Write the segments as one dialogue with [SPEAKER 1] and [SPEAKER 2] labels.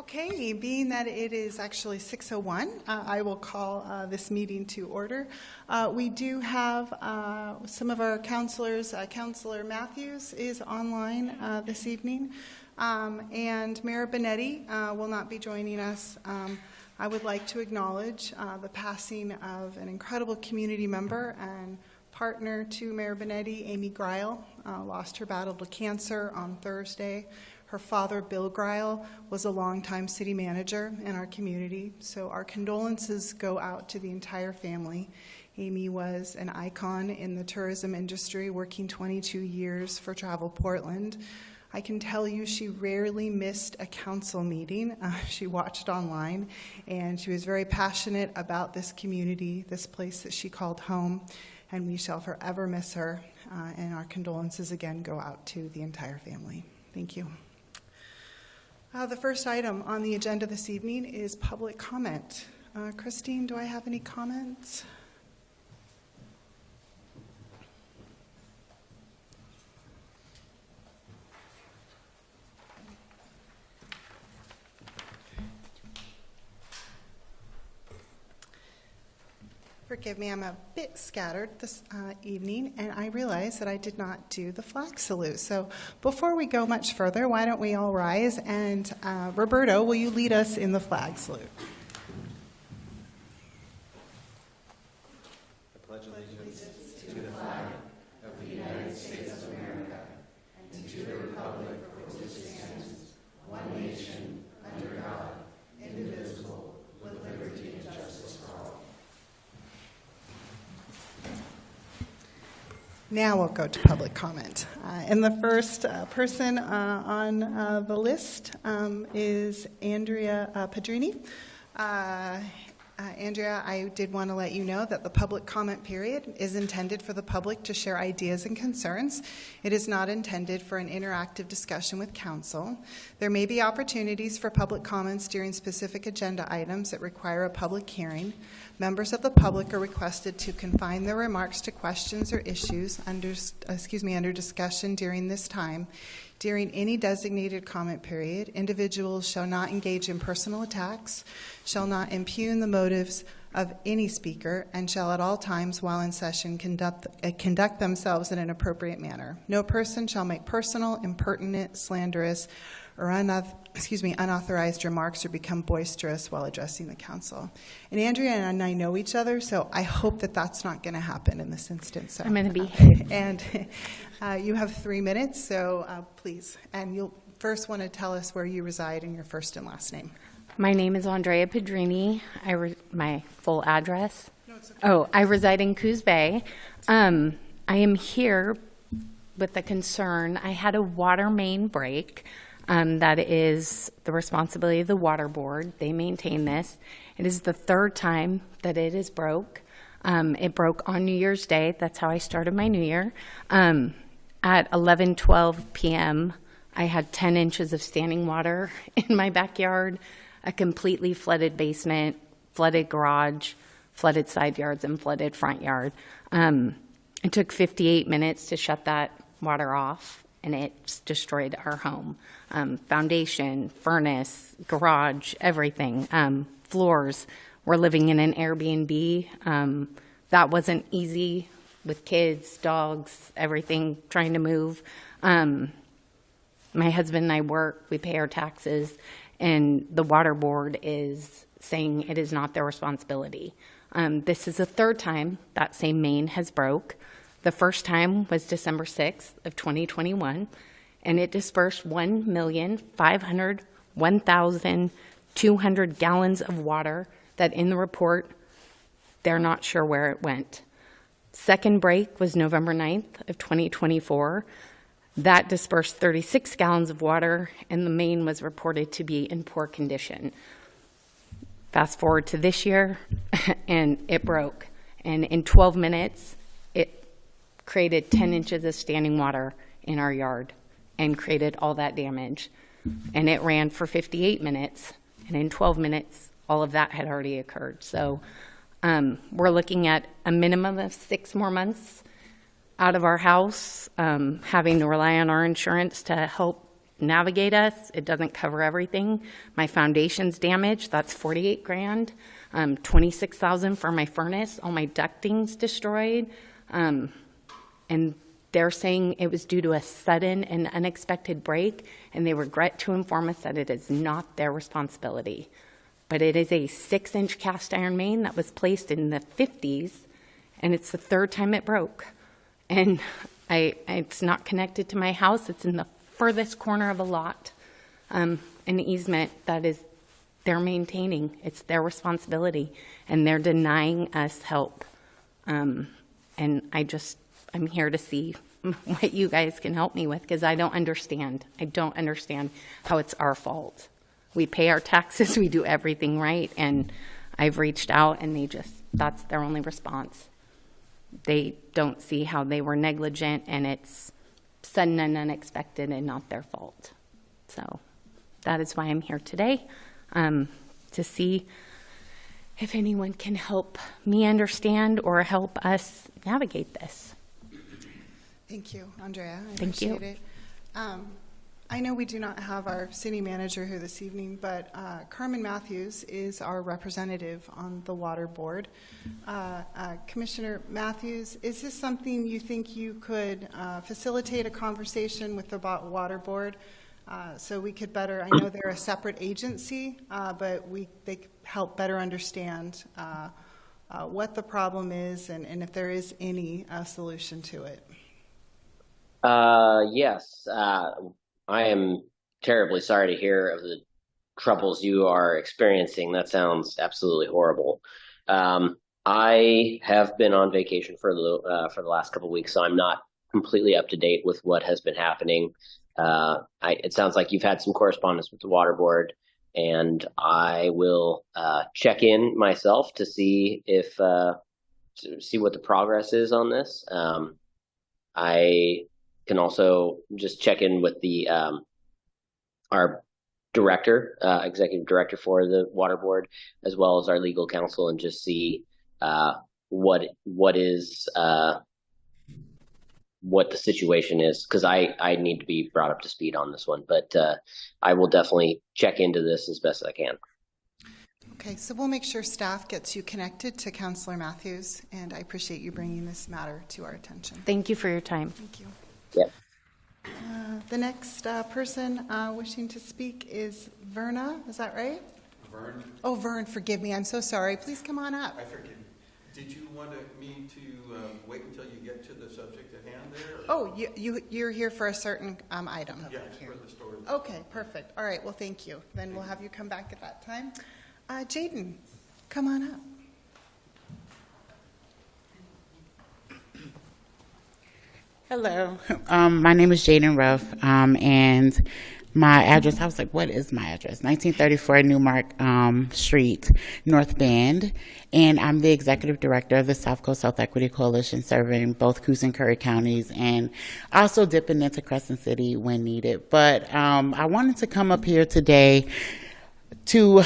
[SPEAKER 1] Okay, being that it is actually 6:01, I will call this meeting to order. We do have some of our counselors. Counselor Matthews is online this evening, and Mayor Benetti will not be joining us. I would like to acknowledge the passing of an incredible community member and partner to Mayor Benetti, Amy Greil, lost her battle to cancer on Thursday. Her father, Bill Greil, was a longtime city manager in our community, so our condolences go out to the entire family. Amy was an icon in the tourism industry, working 22 years for Travel Portland. I can tell you she rarely missed a council meeting. She watched online, and she was very passionate about this community, this place that she called home, and we shall forever miss her, and our condolences again go out to the entire family. Thank you. The first item on the agenda this evening is public comment. Christine, do I have any comments? Forgive me, I'm a bit scattered this evening, and I realize that I did not do the flag salute. So before we go much further, why don't we all rise, and Roberto, will you lead us in the flag salute?
[SPEAKER 2] I pledge allegiance to the flag of the United States of America and to the republic for which it stands, one nation, under God, indivisible, with liberty and justice for all.
[SPEAKER 1] Now we'll go to public comment. And the first person on the list is Andrea Padrini. Andrea, I did want to let you know that the public comment period is intended for the public to share ideas and concerns. It is not intended for an interactive discussion with council. There may be opportunities for public comments during specific agenda items that require a public hearing. Members of the public are requested to confine their remarks to questions or issues under discussion during this time. During any designated comment period, individuals shall not engage in personal attacks, shall not impugn the motives of any speaker, and shall at all times while in session conduct themselves in an appropriate manner. No person shall make personal, impertinent, slanderous, or unauthorized remarks or become boisterous while addressing the council. And Andrea and I know each other, so I hope that that's not going to happen in this instance. So,
[SPEAKER 3] I'm going to be.
[SPEAKER 1] And you have 3 minutes, so please. And you'll first want to tell us where you reside and your first and last name.
[SPEAKER 3] My name is Andrea Padrini. My full address.
[SPEAKER 1] No, it's okay.
[SPEAKER 3] Oh, I reside in Coos Bay. I am here with a concern. I had a water main break. That is the responsibility of the water board. They maintain this. It is the third time that it is broke. It broke on New Year's Day. That's how I started my New Year. At 11:12 p.m., I had 10 inches of standing water in my backyard, a completely flooded basement, flooded garage, flooded side yards, and flooded front yard. It took 58 minutes to shut that water off, and it destroyed our home. Foundation, furnace, garage, everything, floors. We're living in an Airbnb. That wasn't easy with kids, dogs, everything, trying to move. My husband and I work, we pay our taxes, and the water board is saying it is not their responsibility. This is the third time that same main has broke. The first time was December 6th of 2021, and it dispersed 1,501,200 gallons of water that in the report, they're not sure where it went. Second break was November 9th of 2024. That dispersed 36 gallons of water, and the main was reported to be in poor condition. Fast forward to this year, and it broke. And in 12 minutes, it created 10 inches of standing water in our yard and created all that damage. And it ran for 58 minutes, and in 12 minutes, all of that had already occurred. So we're looking at a minimum of 6 more months out of our house, having to rely on our insurance to help navigate us. It doesn't cover everything. My foundation's damaged. That's $48,000. 26,000 for my furnace. All my ducting's destroyed. And they're saying it was due to a sudden and unexpected break, and they regret to inform us that it is not their responsibility. But it is a 6-inch cast iron main that was placed in the 50s, and it's the third time it broke. And it's not connected to my house. It's in the furthest corner of a lot, an easement that is they're maintaining. It's their responsibility, and they're denying us help. And I'm here to see what you guys can help me with, because I don't understand. I don't understand how it's our fault. We pay our taxes, we do everything right, and I've reached out, and that's their only response. They don't see how they were negligent, and it's sudden and unexpected and not their fault. So that is why I'm here today, to see if anyone can help me understand or help us navigate this.
[SPEAKER 1] Thank you, Andrea. I
[SPEAKER 3] Thank you.
[SPEAKER 1] appreciate it. I know we do not have our city manager here this evening, but Carmen Matthews is our representative on the water board. Commissioner Matthews, is this something you think you could facilitate a conversation with the water board so we could better, I know they're a separate agency, but they could help better understand what the problem is and if there is any solution to it?
[SPEAKER 4] Yes. I am terribly sorry to hear of the troubles you are experiencing. That sounds absolutely horrible. I have been on vacation for the last couple of weeks, so I'm not completely up to date with what has been happening. It sounds like you've had some correspondence with the water board, and I will check in myself to see what the progress is on this. I can also just check in with our director, executive director for the water board, as well as our legal counsel, and just see what the situation is, because I need to be brought up to speed on this one. But I will definitely check into this as best as I can.
[SPEAKER 1] Okay, so we'll make sure staff gets you connected to Councilor Matthews, and I appreciate you bringing this matter to our attention.
[SPEAKER 3] Thank you for your time.
[SPEAKER 1] Thank you.
[SPEAKER 4] Yep.
[SPEAKER 1] The next person wishing to speak is Verna. Is that right?
[SPEAKER 2] Vern,
[SPEAKER 1] Oh, Vern, forgive me. I'm so sorry. Please come on up.
[SPEAKER 2] I forgive you. Did you want me to wait until you get to the subject at hand there? Or?
[SPEAKER 1] Oh, you're here for a certain item.
[SPEAKER 2] Yeah, it's for the story.
[SPEAKER 1] Okay, perfect. All right, well, thank you. Then we'll have you come back at that time. Jaden, come on up.
[SPEAKER 5] Hello, my name is Jaden Ruff, and my address, I was like, what is my address? 1934 Newmark Street, North Bend, and I'm the executive director of the South Coast Health Equity Coalition, serving both Coos and Curry counties, and also dipping into Crescent City when needed. But I wanted to come up here today to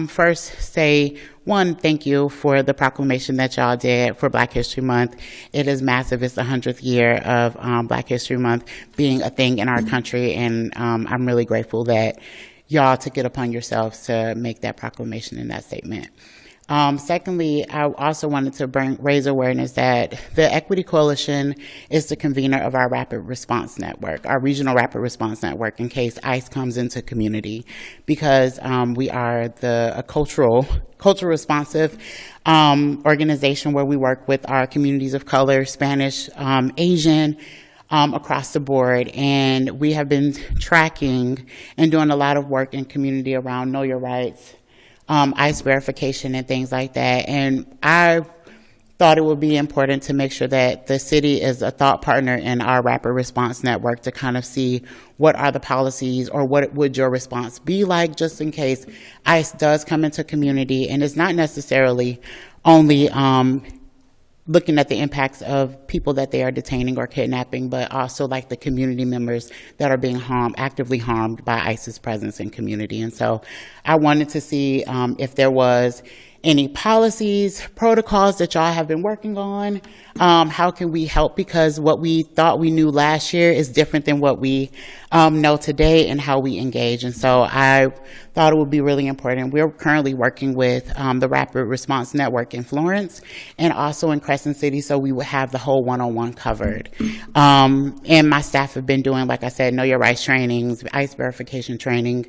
[SPEAKER 5] first say, one, thank you for the proclamation that y'all did for Black History Month. It is massive. It's the 100th year of Black History Month being a thing in our country, and I'm really grateful that y'all took it upon yourselves to make that proclamation and that statement. Secondly, I also wanted to raise awareness that the Equity Coalition is the convener of our Rapid Response Network, our regional Rapid Response Network, in case ICE comes into community, because we are a cultural responsive organization where we work with our communities of color, Spanish, Asian, across the board. And we have been tracking and doing a lot of work in community around Know Your Rights, ICE verification and things like that. And I thought it would be important to make sure that the city is a thought partner in our rapid response network to kind of see what are the policies or what would your response be like, just in case ICE does come into community. And it's not necessarily only looking at the impacts of people that they are detaining or kidnapping, but also like the community members that are being actively harmed by ICE's presence in community. And so I wanted to see if there was any policies, protocols that y'all have been working on. How can we help? Because what we thought we knew last year is different than what we know today and how we engage. And so I thought it would be really important. We're currently working with the Rapid Response Network in Florence and also in Crescent City, so we would have the whole one-on-one covered. And my staff have been doing, like I said, Know Your Rights trainings, ICE verification training,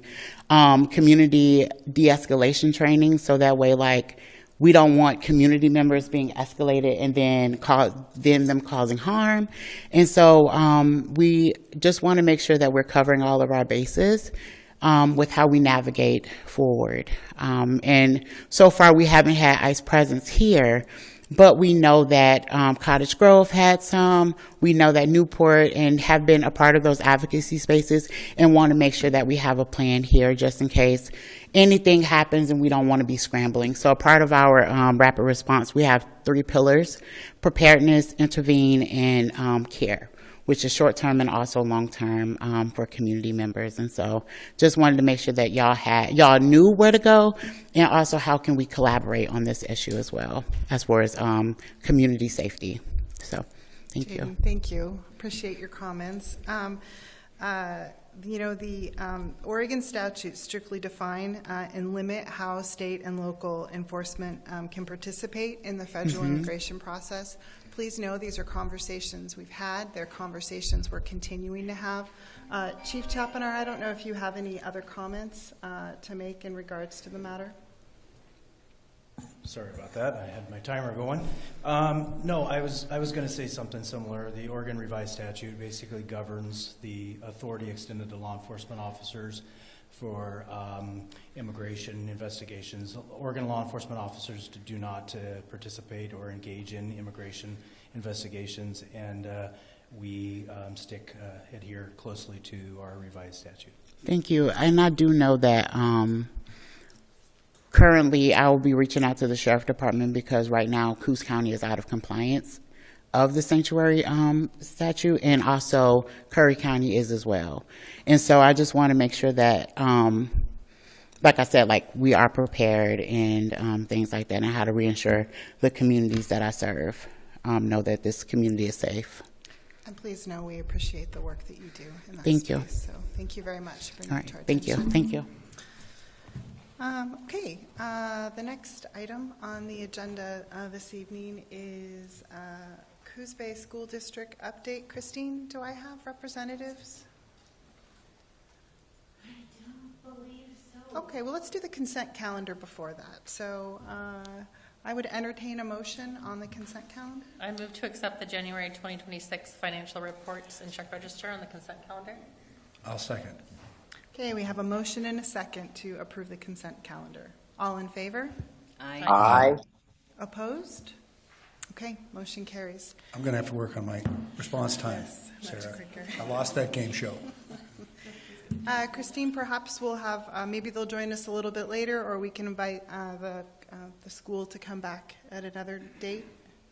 [SPEAKER 5] community de-escalation training, so that way, like, we don't want community members being escalated and then them causing harm. And so we just want to make sure that we're covering all of our bases with how we navigate forward. And so far, we haven't had ICE presence here, but we know that Cottage Grove had some. We know that Newport and have been a part of those advocacy spaces and want to make sure that we have a plan here just in case anything happens and we don't want to be scrambling. So a part of our rapid response, we have 3 pillars: preparedness, intervene, and care, which is short-term and also long-term for community members. And so just wanted to make sure that y'all knew where to go, and also how can we collaborate on this issue as well, as far as community safety. So thank you.
[SPEAKER 1] Thank you. Appreciate your comments. The Oregon statutes strictly define and limit how state and local enforcement can participate in the federal immigration process. Please know these are conversations we've had. They're conversations we're continuing to have. Chief Chapanar, I don't know if you have any other comments to make in regards to the matter.
[SPEAKER 6] Sorry about that. I had my timer going. No, I was going to say something similar. The Oregon Revised Statute basically governs the authority extended to law enforcement officers for immigration investigations. Oregon law enforcement officers do not participate or engage in immigration investigations, and we adhere closely to our revised statute.
[SPEAKER 5] Thank you. And I do know that currently I will be reaching out to the Sheriff Department because right now Coos County is out of compliance of the sanctuary statute, and also Curry County is as well. And so I just want to make sure that, like I said, like we are prepared and things like that, and how to reassure the communities that I serve know that this community is safe.
[SPEAKER 1] And please know we appreciate the work that you do in that
[SPEAKER 5] Thank
[SPEAKER 1] space.
[SPEAKER 5] you.
[SPEAKER 1] So thank you very much for bringing
[SPEAKER 5] All
[SPEAKER 1] it
[SPEAKER 5] right.
[SPEAKER 1] to our
[SPEAKER 5] Thank you.
[SPEAKER 1] attention.
[SPEAKER 5] Thank you.
[SPEAKER 1] Okay, the next item on the agenda this evening is Coos Bay School District update. Christine, do I have representatives?
[SPEAKER 7] I don't believe so.
[SPEAKER 1] Okay, well, let's do the consent calendar before that. So I would entertain a motion on the consent calendar.
[SPEAKER 8] I move to accept the January 2026 financial reports and check register on the consent calendar.
[SPEAKER 2] I'll second.
[SPEAKER 1] Okay, we have a motion and a second to approve the consent calendar. All in favor?
[SPEAKER 4] Aye.
[SPEAKER 1] Opposed? Okay, motion carries.
[SPEAKER 2] I'm going to have to work on my response time,
[SPEAKER 1] much
[SPEAKER 2] Sarah.
[SPEAKER 1] quicker.
[SPEAKER 2] I lost that game show.
[SPEAKER 1] Christine, perhaps we'll have, maybe they'll join us a little bit later, or we can invite the school to come back at another date.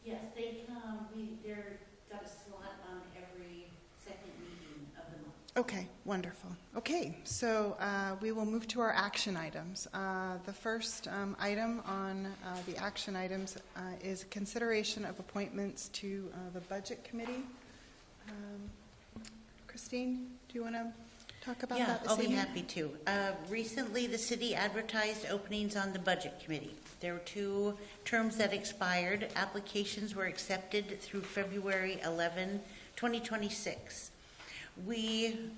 [SPEAKER 7] Yes, they come. They're got a slot on every second meeting of the month.
[SPEAKER 1] Okay, wonderful. Okay, so we will move to our action items. The first item on the action items is consideration of appointments to the Budget Committee. Christine, do you want to talk about that this
[SPEAKER 7] I'll be
[SPEAKER 1] evening?
[SPEAKER 7] happy to. Recently, the city advertised openings on the Budget Committee. There were 2 terms that expired. Applications were accepted through February 11, 2026. We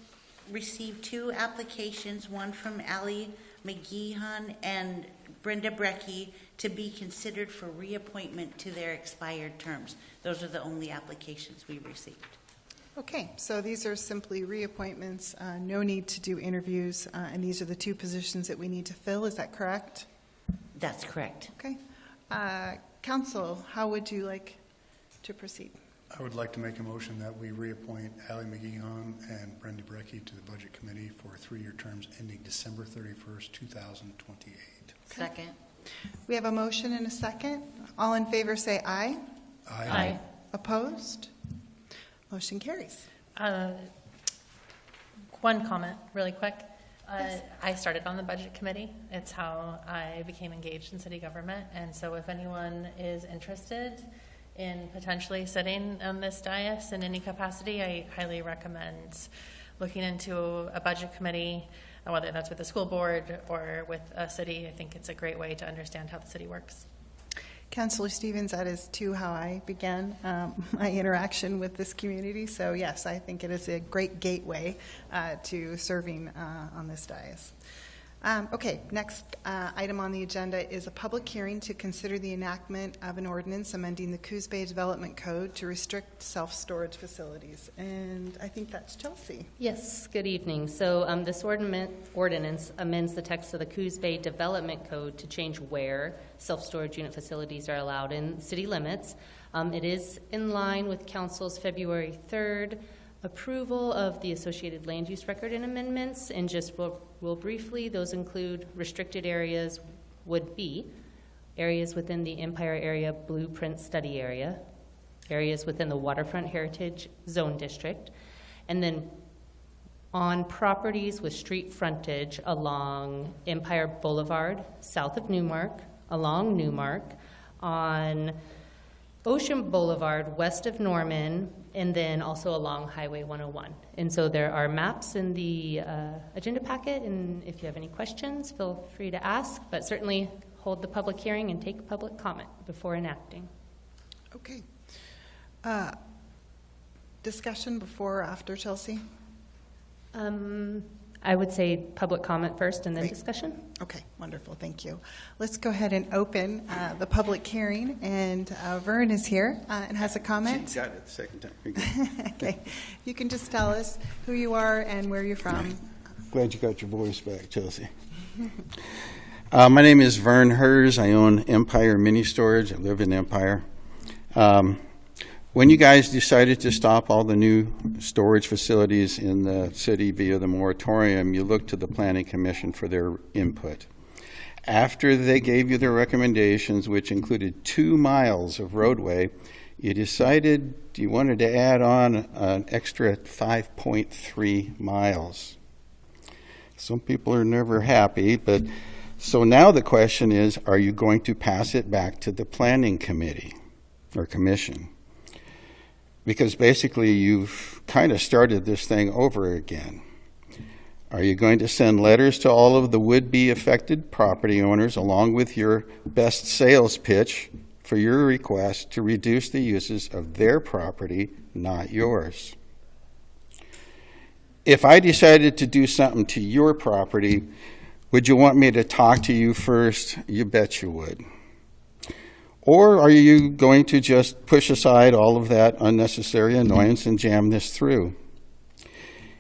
[SPEAKER 7] received 2 applications, one from Allie McGeehan and Brenda Brecky, to be considered for reappointment to their expired terms. Those are the only applications we received.
[SPEAKER 1] Okay, so these are simply reappointments, no need to do interviews, and these are the 2 positions that we need to fill. Is that correct?
[SPEAKER 7] That's correct.
[SPEAKER 1] Okay. Council, how would you like to proceed?
[SPEAKER 2] I would like to make a motion that we reappoint Allie McGeehan and Brenda Brecky to the Budget Committee for 3-year terms ending December 31st, 2028.
[SPEAKER 7] Second.
[SPEAKER 1] We have a motion and a second. All in favor say aye.
[SPEAKER 8] Aye.
[SPEAKER 1] Opposed? Motion carries.
[SPEAKER 8] One comment, really quick. I started on the budget committee. It's how I became engaged in city government. And so if anyone is interested in potentially sitting on this dais in any capacity, I highly recommend looking into a budget committee, whether that's with the school board or with a city. I think it's a great way to understand how the city works.
[SPEAKER 1] Councillor Stevens, that is too how I began my interaction with this community. So yes, I think it is a great gateway to serving on this dais. Okay, next item on the agenda is a public hearing to consider the enactment of an ordinance amending the Coos Bay Development Code to restrict self-storage facilities. And I think that's Chelsea.
[SPEAKER 9] Yes, good evening. So this ordinance amends the text of the Coos Bay Development Code to change where self-storage unit facilities are allowed in city limits. It is in line with Council's February 3rd approval of the associated land use record and amendments, and just real briefly, those include restricted areas would be areas within the Empire Area Blueprint Study Area, areas within the Waterfront Heritage Zone District, and then on properties with street frontage along Empire Boulevard, south of Newmark, along Newmark, on Ocean Boulevard, west of Norman, and then also along Highway 101. And so there are maps in the agenda packet, and if you have any questions, feel free to ask, but certainly hold the public hearing and take public comment before enacting.
[SPEAKER 1] Okay. Discussion before or after, Chelsea?
[SPEAKER 9] I would say public comment first and then
[SPEAKER 1] Great.
[SPEAKER 9] Discussion.
[SPEAKER 1] Okay, wonderful, thank you. Let's go ahead and open the public hearing, and Vern is here and has a comment.
[SPEAKER 2] She got it the second time.
[SPEAKER 1] Okay, you can just tell us who you are and where you're from.
[SPEAKER 2] Glad you got your voice back, Chelsea. My name is Vern Hers. I own Empire Mini Storage. I live in Empire. When you guys decided to stop all the new storage facilities in the city via the moratorium, you looked to the Planning Commission for their input. After they gave you their recommendations, which included 2 miles of roadway, you decided you wanted to add on an extra 5.3 miles. Some people are never happy, but so now the question is, are you going to pass it back to the Planning Committee or Commission? Because basically you've kind of started this thing over again. Are you going to send letters to all of the would-be affected property owners along with your best sales pitch for your request to reduce the uses of their property, not yours? If I decided to do something to your property, would you want me to talk to you first? You bet you would. Or are you going to just push aside all of that unnecessary annoyance and jam this through?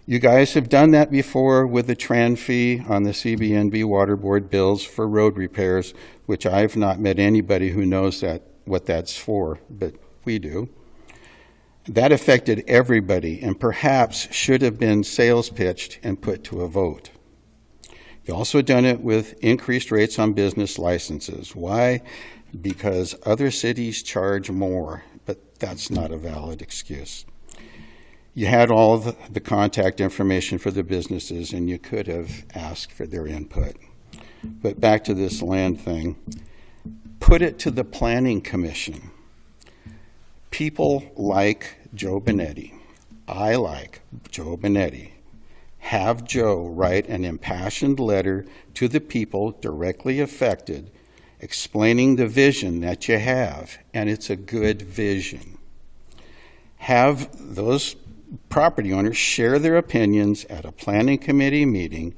[SPEAKER 2] You guys have done that before with the TRAN fee on the CBNB Water Board bills for road repairs, which I've not met anybody who knows what that's for, but we do. That affected everybody and perhaps should have been sales pitched and put to a vote. You've also done it with increased rates on business licenses. Why? Because other cities charge more, but that's not a valid excuse. You had all the contact information for the businesses, and you could have asked for their input. But back to this land thing. Put it to the Planning Commission. People like Joe Benetti. I like Joe Benetti. Have Joe write an impassioned letter to the people directly affected, explaining the vision that you have, and it's a good vision. Have those property owners share their opinions at a planning committee meeting,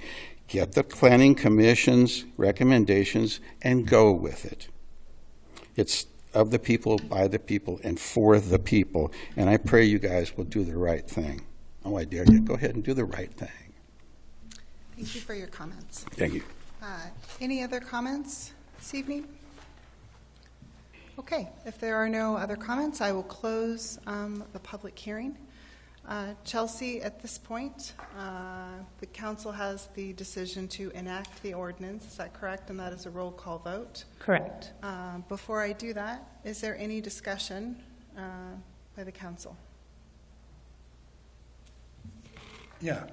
[SPEAKER 2] get the planning commission's recommendations, and go with it. It's of the people, by the people, and for the people, and I pray you guys will do the right thing. Oh, I dare you. Go ahead and do the right thing.
[SPEAKER 1] Thank you for your comments.
[SPEAKER 2] Thank you.
[SPEAKER 1] Any other comments this evening? Okay, if there are no other comments, I will close the public hearing. Chelsea, at this point, the council has the decision to enact the ordinance. Is that correct? And that is a roll call vote.
[SPEAKER 9] Correct.
[SPEAKER 1] Before I do that, is there any discussion by the council?
[SPEAKER 6] Yeah.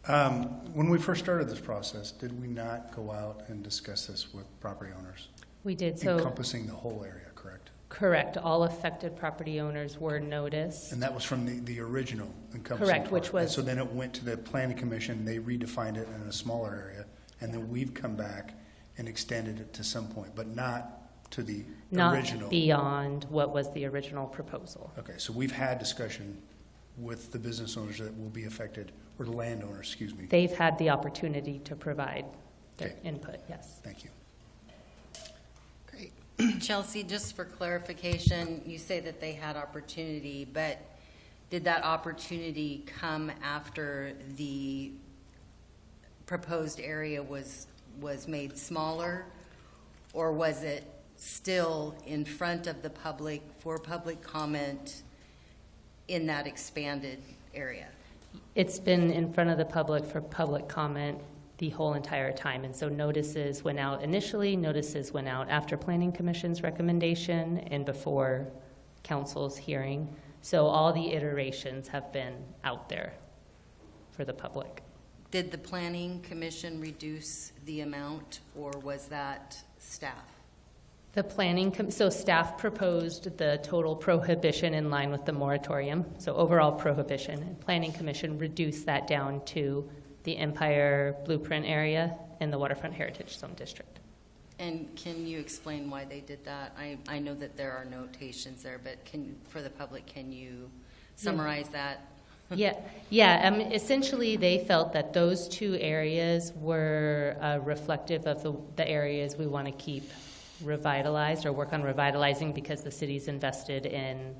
[SPEAKER 2] When we first started this process, did we not go out and discuss this with property owners?
[SPEAKER 9] We did, so,
[SPEAKER 2] Encompassing the whole area, correct?
[SPEAKER 9] correct, all affected property owners were noticed.
[SPEAKER 2] And that was from the original encompassing
[SPEAKER 9] Correct,
[SPEAKER 2] part.
[SPEAKER 9] which was-
[SPEAKER 2] And so then it went to the planning commission, they redefined it in a smaller area, and then we've come back and extended it to some point, but not to the original.
[SPEAKER 9] Not beyond what was the original proposal.
[SPEAKER 2] Okay, so we've had discussion with the business owners that will be affected, or the landowners, excuse me.
[SPEAKER 9] They've had the opportunity to provide their
[SPEAKER 2] Okay.
[SPEAKER 9] input, yes.
[SPEAKER 2] Thank you.
[SPEAKER 1] Great.
[SPEAKER 10] Chelsea, just for clarification, you say that they had opportunity, but did that opportunity come after the proposed area was made smaller? Or was it still in front of the public for public comment in that expanded area?
[SPEAKER 9] It's been in front of the public for public comment the whole entire time. And so notices went out initially, notices went out after Planning Commission's recommendation and before council's hearing. So all the iterations have been out there for the public.
[SPEAKER 10] Did the Planning Commission reduce the amount, or was that staff?
[SPEAKER 9] So staff proposed the total prohibition in line with the moratorium, so overall prohibition. And Planning Commission reduced that down to the Empire Blueprint area and the Waterfront Heritage Zone District.
[SPEAKER 10] And can you explain why they did that? I know that there are notations there, but for the public, can you summarize that?
[SPEAKER 9] Yeah. Essentially, they felt that those two areas were reflective of the areas we want to keep revitalized or work on revitalizing, because the city's invested in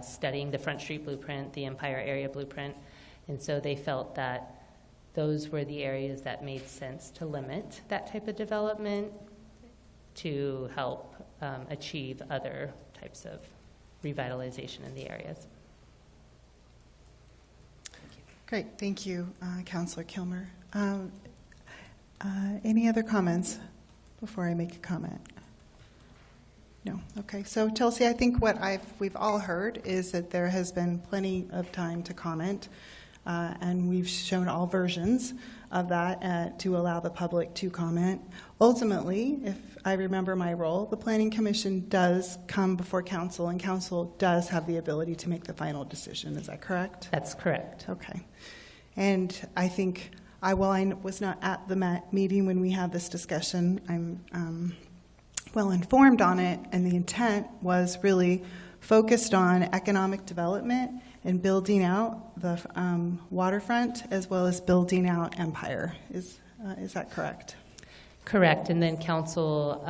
[SPEAKER 9] studying the Front Street Blueprint, the Empire Area Blueprint, and so they felt that those were the areas that made sense to limit that type of development to help achieve other types of revitalization in the areas.
[SPEAKER 1] Great, thank you, Councilor Kilmer. Any other comments before I make a comment? No, okay. So Chelsea, I think what we've all heard is that there has been plenty of time to comment, and we've shown all versions of that to allow the public to comment. Ultimately, if I remember my role, the Planning Commission does come before council, and council does have the ability to make the final decision. Is that correct?
[SPEAKER 9] That's correct.
[SPEAKER 1] Okay. And I think, while I was not at the meeting when we had this discussion, I'm well informed on it, and the intent was really focused on economic development and building out the waterfront, as well as building out Empire. Is that correct?
[SPEAKER 9] Correct. And then council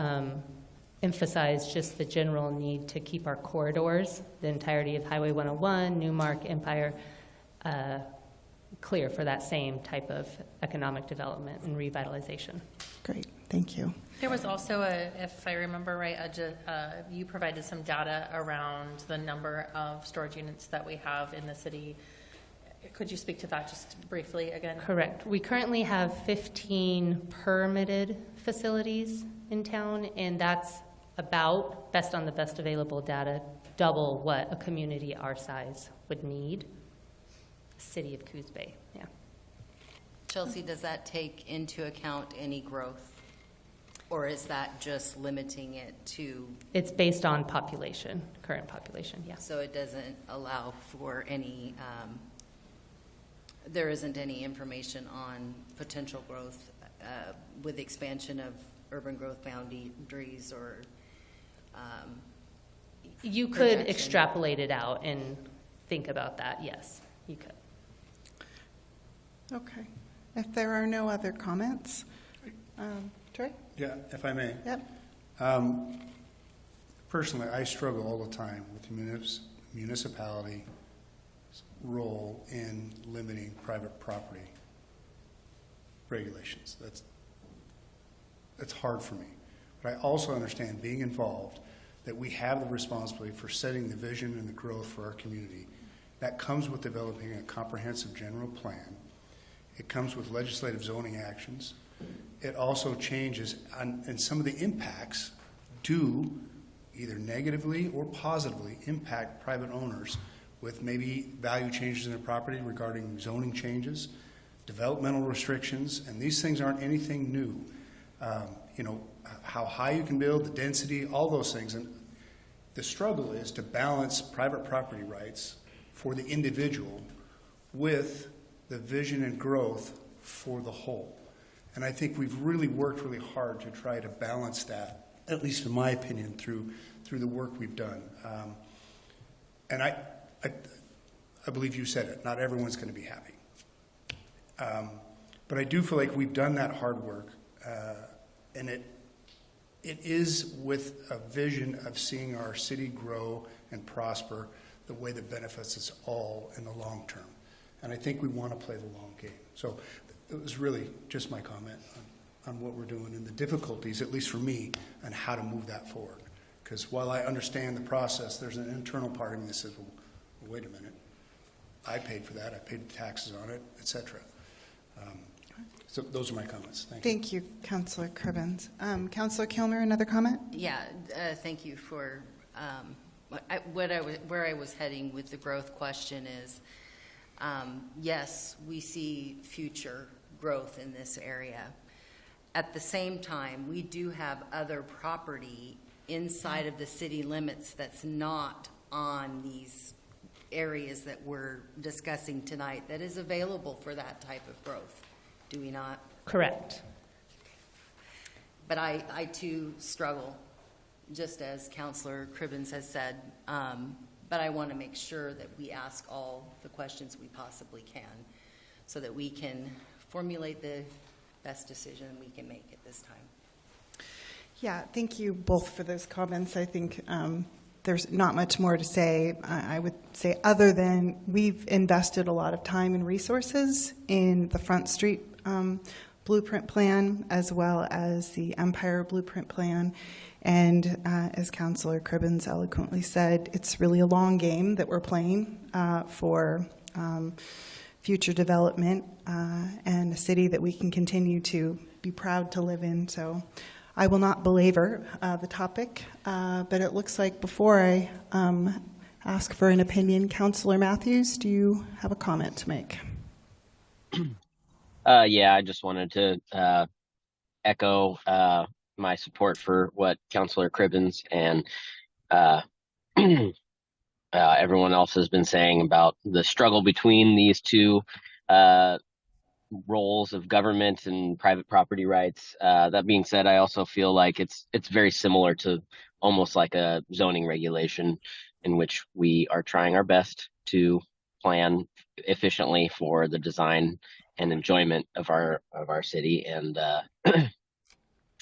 [SPEAKER 9] emphasized just the general need to keep our corridors, the entirety of Highway 101, Newmark, Empire, clear for that same type of economic development and revitalization.
[SPEAKER 1] Great, thank you.
[SPEAKER 8] There was also if I remember right, you provided some data around the number of storage units that we have in the city. Could you speak to that just briefly again?
[SPEAKER 9] Correct. We currently have 15 permitted facilities in town, and that's about, best on the best available data, double what a community our size would need. City of Coos Bay, yeah.
[SPEAKER 10] Chelsea, does that take into account any growth? Or is that just limiting it to,
[SPEAKER 9] It's based on population, current population, yes.
[SPEAKER 10] so it doesn't allow for any, there isn't any information on potential growth with expansion of urban growth boundaries or
[SPEAKER 9] You could
[SPEAKER 10] projection?
[SPEAKER 9] extrapolate it out and think about that, yes, you could.
[SPEAKER 1] Okay. If there are no other comments, Troy?
[SPEAKER 2] Yeah, if I may.
[SPEAKER 1] Yep.
[SPEAKER 2] Personally, I struggle all the time with the municipality role in limiting private property regulations. That's hard for me. But I also understand, being involved, that we have the responsibility for setting the vision and the growth for our community. That comes with developing a comprehensive general plan. It comes with legislative zoning actions. It also changes, and some of the impacts do either negatively or positively impact private owners with maybe value changes in their property regarding zoning changes.
[SPEAKER 11] developmental restrictions, and these things aren't anything new. How high you can build, the density, all those things. And the struggle is to balance private property rights for the individual with the vision and growth for the whole. And I think we've really worked really hard to try to balance that, at least in my opinion, through the work we've done. And I believe you said it, not everyone's going to be happy. But I do feel like we've done that hard work, and it is with a vision of seeing our city grow and prosper the way that benefits us all in the long term. And I think we want to play the long game. So it was really just my comment on what we're doing and the difficulties, at least for me, and how to move that forward. Because while I understand the process, there's an internal part of me that says, well, wait a minute. I paid for that. I paid the taxes on it, et cetera. So those are my comments.
[SPEAKER 1] Thank you, Councillor Cribbins. Councillor Kilmer, another comment?
[SPEAKER 10] Yeah, thank you for where I was heading with the growth question is, yes, we see future growth in this area. At the same time, we do have other property inside of the city limits that's not on these areas that we're discussing tonight that is available for that type of growth. Do we not?
[SPEAKER 9] Correct.
[SPEAKER 10] But I too struggle, just as Councillor Cribbins has said, but I want to make sure that we ask all the questions we possibly can so that we can formulate the best decision we can make at this time.
[SPEAKER 1] Yeah, thank you both for those comments. I think there's not much more to say. I would say other than we've invested a lot of time and resources in the Front Street blueprint plan as well as the Empire blueprint plan. And as Councillor Cribbins eloquently said, it's really a long game that we're playing for future development and a city that we can continue to be proud to live in. So I will not belabor the topic, but it looks like before I ask for an opinion, Councillor Matthews, do you have a comment to make?
[SPEAKER 4] Yeah, I just wanted to echo my support for what Councillor Cribbins and everyone else has been saying about the struggle between these two roles of government and private property rights. That being said, I also feel like it's very similar to almost like a zoning regulation in which we are trying our best to plan efficiently for the design and enjoyment of our city. And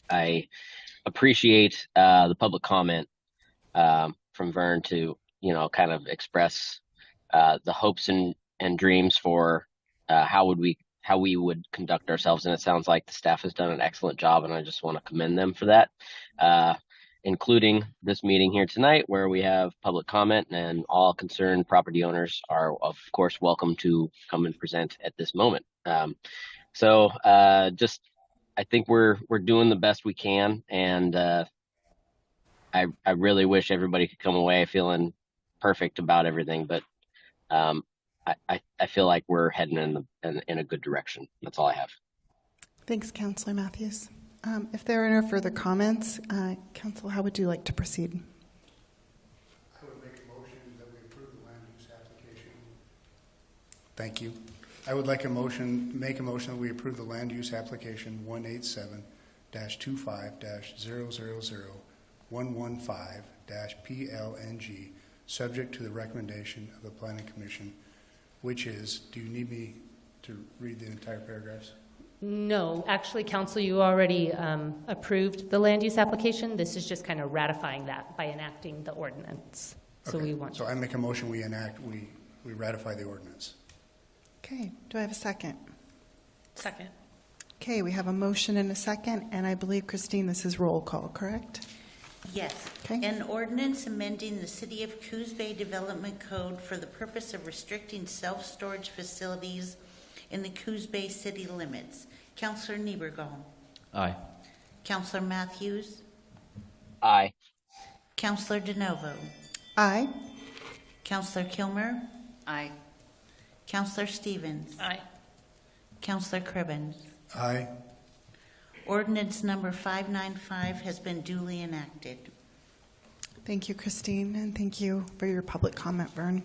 [SPEAKER 4] I appreciate the public comment from Vern to kind of express the hopes and dreams for how we would conduct ourselves. And it sounds like the staff has done an excellent job, and I just want to commend them for that, including this meeting here tonight where we have public comment, and all concerned property owners are, of course, welcome to come and present at this moment. So I think we're doing the best we can, and I really wish everybody could come away feeling perfect about everything, but I feel like we're heading in a good direction. That's all I have.
[SPEAKER 1] Thanks, Councillor Matthews. If there are no further comments, Council, how would you like to proceed?
[SPEAKER 11] I would make a motion that we approve the land use application. Thank you. I would make a motion that we approve the land use application 187-25-000-115-PLNG, subject to the recommendation of the Planning Commission, which is, do you need me to read the entire paragraphs?
[SPEAKER 9] No, actually, Council, you already approved the land use application. This is just kind of ratifying that by enacting the ordinance. So
[SPEAKER 11] okay.
[SPEAKER 9] we want.
[SPEAKER 11] So I make a motion we ratify the ordinance.
[SPEAKER 1] Okay, do I have a second?
[SPEAKER 8] Second.
[SPEAKER 1] Okay, we have a motion and a second, and I believe, Christine, this is roll call, correct?
[SPEAKER 7] Yes.
[SPEAKER 1] Okay.
[SPEAKER 7] An ordinance amending the City of Coos Bay Development Code for the purpose of restricting self-storage facilities in the Coos Bay city limits. Councillor Niebergall.
[SPEAKER 2] Aye.
[SPEAKER 7] Councillor Matthews.
[SPEAKER 4] Aye.
[SPEAKER 7] Councillor DeNovo.
[SPEAKER 1] Aye.
[SPEAKER 7] Councillor Kilmer.
[SPEAKER 10] Aye.
[SPEAKER 7] Councillor Stevens.
[SPEAKER 8] Aye.
[SPEAKER 7] Counselor Cribbins.
[SPEAKER 11] Aye.
[SPEAKER 7] Ordinance number 595 has been duly enacted.
[SPEAKER 1] Thank you, Christine, and thank you for your public comment, Vern.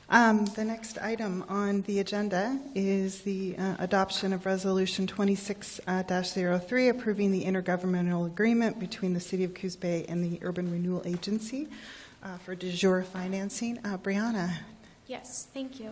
[SPEAKER 1] The next item on the agenda is the adoption of Resolution 26-03, approving the intergovernmental agreement between the City of Coos Bay and the Urban Renewal Agency for de jure financing. Brianna.
[SPEAKER 12] Yes, thank you.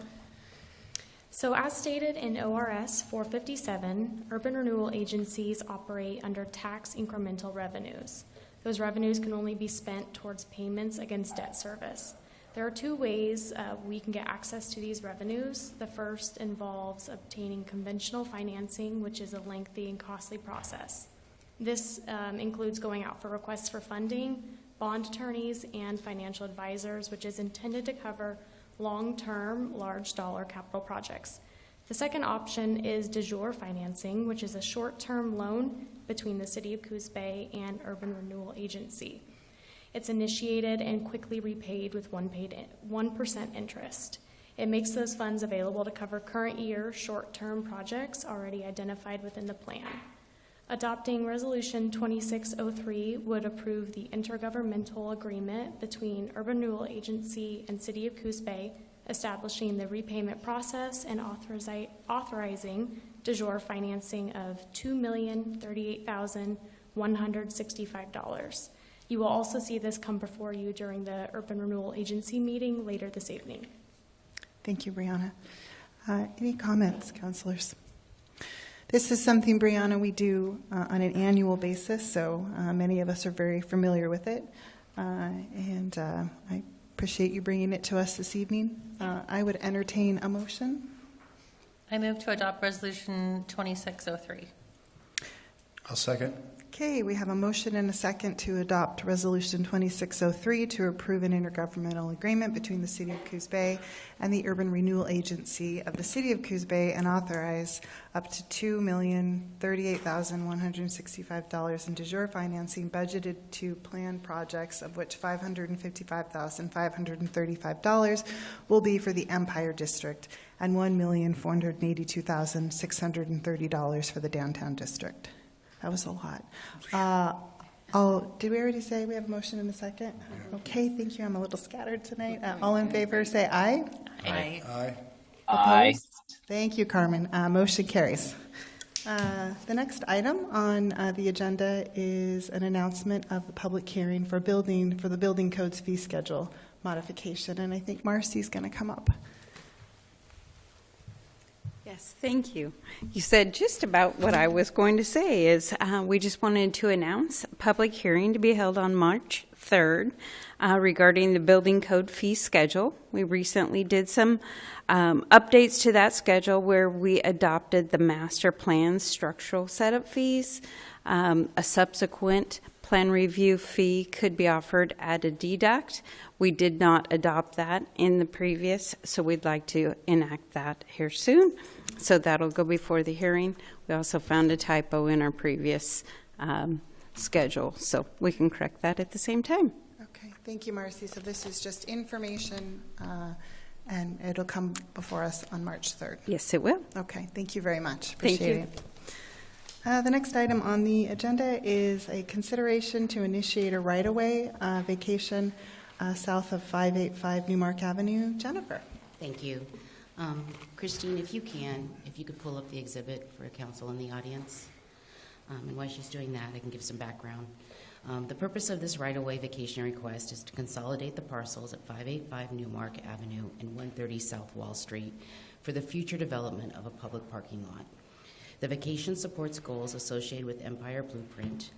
[SPEAKER 12] So as stated in ORS 457, urban renewal agencies operate under tax incremental revenues. Those revenues can only be spent towards payments against debt service. There are two ways we can get access to these revenues. The first involves obtaining conventional financing, which is a lengthy and costly process. This includes going out for requests for funding, bond attorneys, and financial advisors, which is intended to cover long-term, large-dollar capital projects. The second option is de jure financing, which is a short-term loan between the City of Coos Bay and Urban Renewal Agency. It's initiated and quickly repaid with 1% interest. It makes those funds available to cover current year short-term projects already identified within the plan. Adopting Resolution 2603 would approve the intergovernmental agreement between Urban Renewal Agency and City of Coos Bay, establishing the repayment process and authorizing de jure financing of $2,038,165. You will also see this come before you during the Urban Renewal Agency meeting later this evening.
[SPEAKER 1] Thank you, Brianna. Any comments, councilors? This is something, Brianna, we do on an annual basis, so many of us are very familiar with it. And I appreciate you bringing it to us this evening. I would entertain a motion.
[SPEAKER 8] I move to adopt Resolution 2603.
[SPEAKER 11] I'll second.
[SPEAKER 1] Okay, we have a motion and a second to adopt Resolution 2603 to approve an intergovernmental agreement between the City of Coos Bay and the Urban Renewal Agency of the City of Coos Bay and authorize up to $2,038,165 in de jure financing budgeted to planned projects, of which $555,535 will be for the Empire District and $1,482,630 for the Downtown District. That was a lot. Did we already say we have a motion in a second? Okay, thank you. I'm a little scattered tonight. All in favor, say aye.
[SPEAKER 7] Aye.
[SPEAKER 11] Aye.
[SPEAKER 1] Opposed? Thank you, Carmen. Motion carries. The next item on the agenda is an announcement of the public hearing for the building codes fee schedule modification, and I think Marcy's going to come up.
[SPEAKER 13] Yes, thank you. You said just about what I was going to say is we just wanted to announce a public hearing to be held on March 3rd regarding the building code fee schedule. We recently did some updates to that schedule where we adopted the master plan structural setup fees. A subsequent plan review fee could be offered at a deduct. We did not adopt that in the previous, so we'd like to enact that here soon. So that'll go before the hearing. We also found a typo in our previous schedule, so we can correct that at the same time.
[SPEAKER 1] Okay, thank you, Marcy. So this is just information, and it'll come before us on March 3rd.
[SPEAKER 13] Yes, it will.
[SPEAKER 1] Okay, thank you very much.
[SPEAKER 13] Thank
[SPEAKER 1] Appreciate
[SPEAKER 13] you.
[SPEAKER 1] it. The next item on the agenda is a consideration to initiate a right-of-way vacation south of 585 Newmark Avenue. Jennifer.
[SPEAKER 14] Thank you. Christine, if you could pull up the exhibit for council in the audience. And while she's doing that, I can give some background. The purpose of this right-of-way vacation request is to consolidate the parcels at 585 Newmark Avenue and 130 South Wall Street for the future development of a public parking lot. The vacation supports goals associated with Empire Blueprint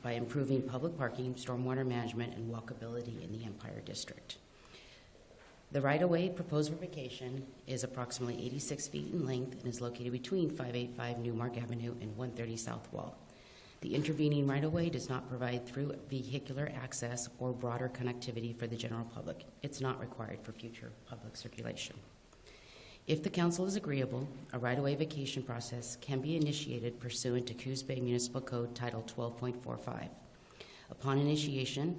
[SPEAKER 14] by improving public parking, stormwater management, and walkability in the Empire District. The right-of-way proposed for vacation is approximately 86 feet in length and is located between 585 Newmark Avenue and 130 South Wall. The intervening right-of-way does not provide through vehicular access or broader connectivity for the general public. It's not required for future public circulation. If the council is agreeable, a right-of-way vacation process can be initiated pursuant to Coos Bay Municipal Code Title 12.45. Upon initiation,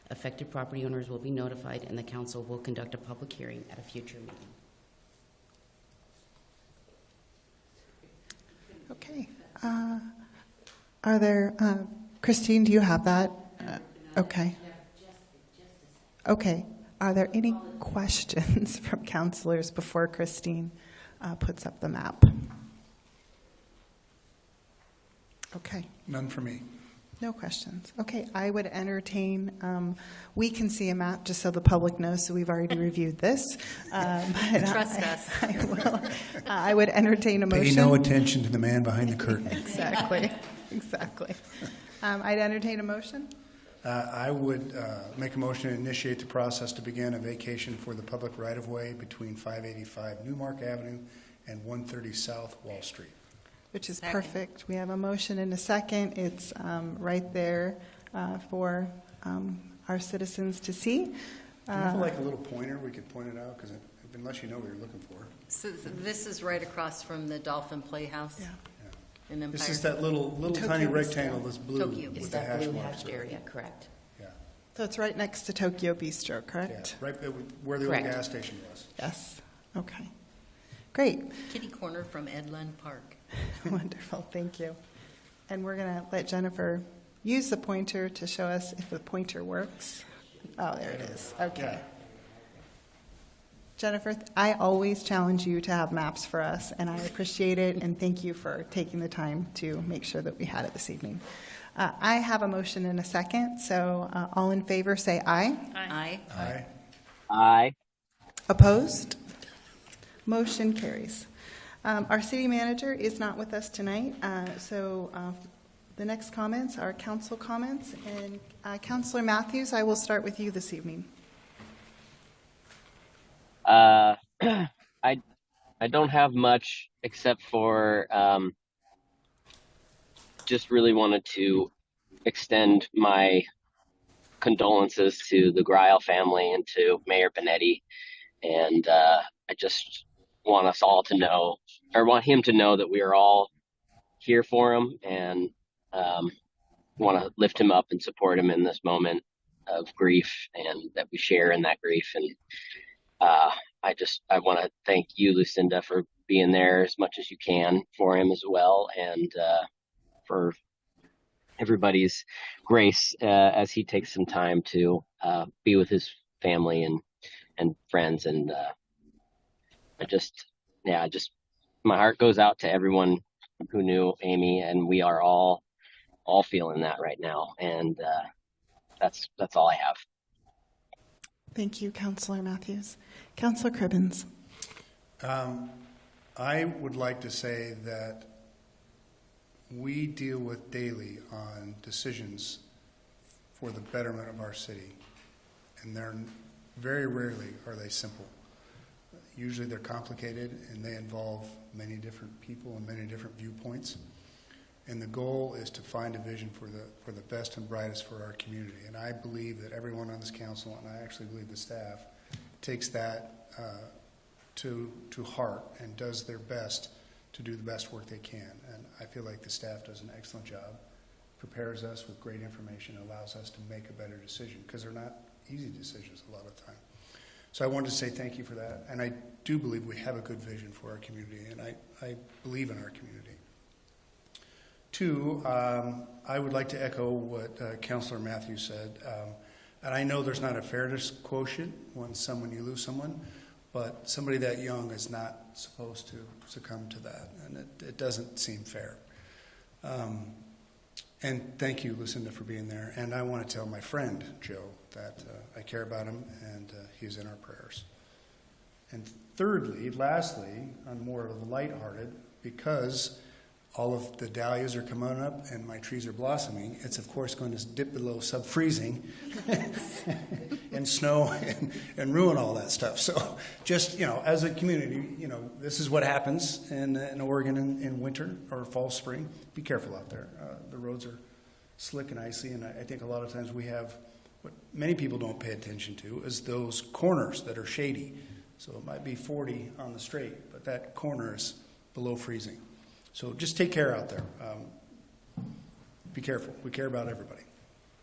[SPEAKER 14] affected property owners will be notified and the council will conduct a public hearing at a future meeting.
[SPEAKER 1] Okay. Are there, Christine, do you have that? Okay. Okay. Are there any questions from counselors before Christine puts up the map? Okay.
[SPEAKER 11] None for me.
[SPEAKER 1] No questions. Okay, I would entertain, we can see a map just so the public knows, so we've already reviewed this.
[SPEAKER 10] Trust us.
[SPEAKER 1] I would entertain a motion.
[SPEAKER 11] Pay no attention to the man behind the curtain.
[SPEAKER 1] Exactly, exactly. I'd entertain a motion.
[SPEAKER 11] I would make a motion to initiate the process to begin a vacation for the public right-of-way between 585 Newmark Avenue and 130 South Wall Street.
[SPEAKER 1] Which is
[SPEAKER 10] Second.
[SPEAKER 1] perfect. We have a motion and a second. It's right there for our citizens to see.
[SPEAKER 11] Do you have like a little pointer we could point it out? Because unless you know what you're looking for.
[SPEAKER 10] So this is right across from the Dolphin Playhouse
[SPEAKER 1] Yeah.
[SPEAKER 10] in Empire.
[SPEAKER 11] This is that little
[SPEAKER 1] Tokyo
[SPEAKER 11] tiny
[SPEAKER 1] Bistro.
[SPEAKER 11] rectangle that's blue
[SPEAKER 10] Tokyo.
[SPEAKER 14] It's
[SPEAKER 11] with the
[SPEAKER 14] that
[SPEAKER 11] hash
[SPEAKER 14] blue
[SPEAKER 11] marks.
[SPEAKER 14] hashed area, correct?
[SPEAKER 11] Yeah.
[SPEAKER 1] So it's right next to Tokyo Bistro,
[SPEAKER 11] Yeah,
[SPEAKER 1] correct?
[SPEAKER 11] right where the
[SPEAKER 14] Correct.
[SPEAKER 11] old gas station was.
[SPEAKER 1] Yes. Okay. Great.
[SPEAKER 10] Kitty corner from Edlund Park.
[SPEAKER 1] Wonderful. Thank you. And we're going to let Jennifer use the pointer to show us if the pointer works. Oh, there it is. Okay.
[SPEAKER 11] Yeah.
[SPEAKER 1] Jennifer, I always challenge you to have maps for us, and I appreciate it, and thank you for taking the time to make sure that we had it this evening. I have a motion and a second, so all in favor say aye.
[SPEAKER 10] Aye.
[SPEAKER 11] Aye.
[SPEAKER 4] Aye.
[SPEAKER 1] Opposed? Motion carries. Our city manager is not with us tonight, so the next comments are council comments. And Councilor Matthews, I will start with you this evening.
[SPEAKER 4] I don't have much except for just really wanted to extend my condolences to the Greil family and to Mayor Benetti. And I just want us all to know, or want him to know, that we are all here for him, and want to lift him up and support him in this moment of grief, and that we share in that grief. And I want to thank you, Lucinda, for being there as much as you can for him as well, and for everybody's grace as he takes some time to be with his family and friends. And my heart goes out to everyone who knew Amy, and we are all feeling that right now. And that's all I have.
[SPEAKER 1] Thank you, Councilor Matthews. Councilor Cribbins.
[SPEAKER 11] I would like to say that we deal with daily on decisions for the betterment of our city, and they're very rarely are they simple. Usually they're complicated, and they involve many different people and many different viewpoints. And the goal is to find a vision for the best and brightest for our community. And I believe that everyone on this council, and I actually believe the staff, takes that to heart and does their best to do the best work they can. And I feel like the staff does an excellent job, prepares us with great information, allows us to make a better decision, because they're not easy decisions a lot of the time. So I wanted to say thank you for that. And I do believe we have a good vision for our community, and I believe in our community. Two, I would like to echo what Councilor Matthews said. And I know there's not a fairness quotient when you lose someone, but somebody that young is not supposed to succumb to that, and it doesn't seem fair. And thank you, Lucinda, for being there. And I want to tell my friend, Joe, that I care about him, and he's in our prayers. And lastly, I'm more of a lighthearted, because all of the dahlias are coming up and my trees are blossoming. It's, of course, going to dip below sub-freezing and snow and ruin all that stuff. So just, as a community, this is what happens in Oregon in winter or fall, spring. Be careful out there. The roads are slick and icy, and I think a lot of times we have what many people don't pay attention to is those corners that are shady. So it might be 40 on the straight, but that corner is below freezing. So just take care out there. Be careful. We care about everybody.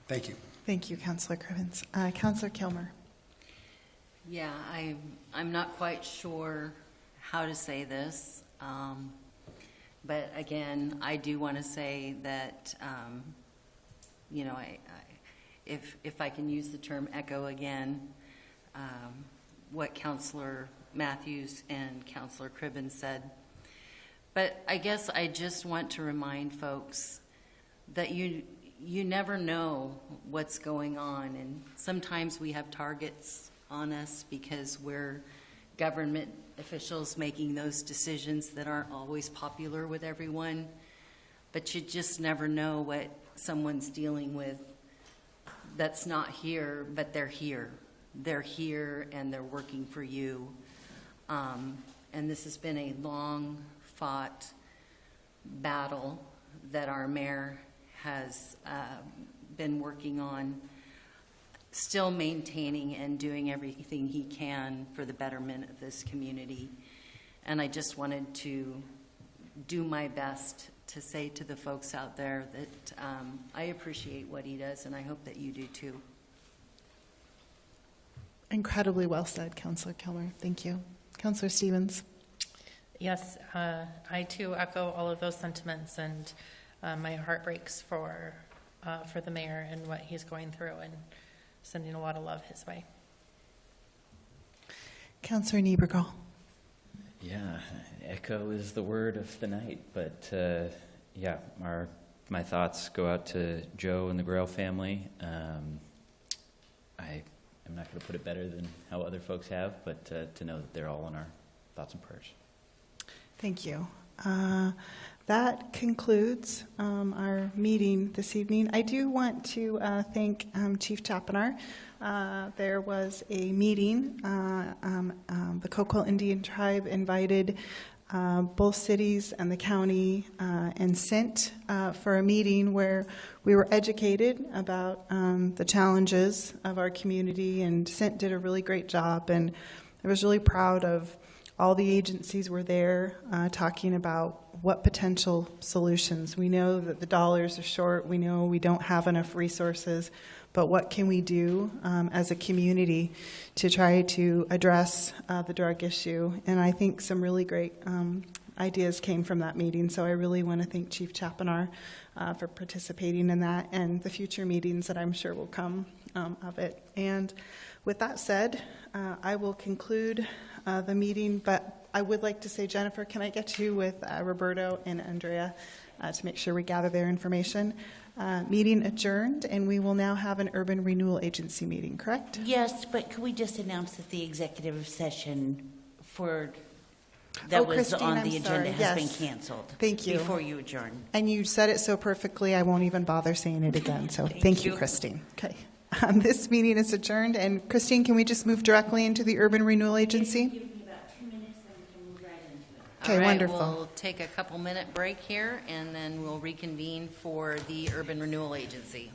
[SPEAKER 11] Thank you.
[SPEAKER 1] Thank you, Councilor Cribbins. Councilor Kilmer.
[SPEAKER 10] Yeah, I'm not quite sure how to say this. But again, I do want to say that, you know, if I can use the term echo again, what Councilor Matthews and Councilor Cribben said. But I guess I just want to remind folks that you never know what's going on, and sometimes we have targets on us because we're government officials making those decisions that aren't always popular with everyone. But you just never know what someone's dealing with that's not here, but they're here. They're here and they're working for you. And this has been a long fought battle that our mayor has been working on, still maintaining and doing everything he can for the betterment of this community. And I just wanted to do my best to say to the folks out there that I appreciate what he does, and I hope that you do too.
[SPEAKER 1] Incredibly well said, Councillor Kilmer. Thank you. Councillor Stevens.
[SPEAKER 8] Yes, I too echo all of those sentiments, and my heart breaks for the mayor and what he's going through, and sending a lot of love his way.
[SPEAKER 1] Councillor Niebergall.
[SPEAKER 15] Yeah, echo is the word of the night, but yeah, my thoughts go out to Joe and the Grail family. I'm not going to put it better than how other folks have, but to know that they're all in our thoughts and prayers.
[SPEAKER 1] Thank you. That concludes our meeting this evening. I do want to thank Chief Chapinar. There was a meeting. The Coquille Indian Tribe invited both cities and the county and sent for a meeting where we were educated about the challenges of our community, and Cent did a really great job, and I was really proud of all the agencies were there talking about what potential solutions. We know that the dollars are short. We know we don't have enough resources, but what can we do as a community to try to address the drug issue? And I think some really great ideas came from that meeting. So I really want to thank Chief Chapinar for participating in that and the future meetings that I'm sure will come of it. And with that said, I will conclude the meeting, but I would like to say, Jennifer, can I get you with Roberto and Andrea to make sure we gather their information? Meeting adjourned, and we will now have an Urban Renewal Agency meeting, correct?
[SPEAKER 7] Yes, but could we just announce that the executive session that was
[SPEAKER 1] Christine,
[SPEAKER 7] on
[SPEAKER 1] I'm
[SPEAKER 7] the agenda
[SPEAKER 1] sorry.
[SPEAKER 7] has
[SPEAKER 1] Yes.
[SPEAKER 7] been canceled?
[SPEAKER 1] Thank you.
[SPEAKER 7] Before you adjourn.
[SPEAKER 1] And you said it so perfectly, I won't even bother saying it again. So thank you, Christine. Okay. This meeting is adjourned. And Christine, can we just move directly into the Urban Renewal Agency?
[SPEAKER 7] Give me about 2 minutes, then we can move right into it.
[SPEAKER 1] Okay,
[SPEAKER 10] All right,
[SPEAKER 1] wonderful.
[SPEAKER 10] We'll take a couple-minute break here, and then we'll reconvene for the Urban Renewal Agency.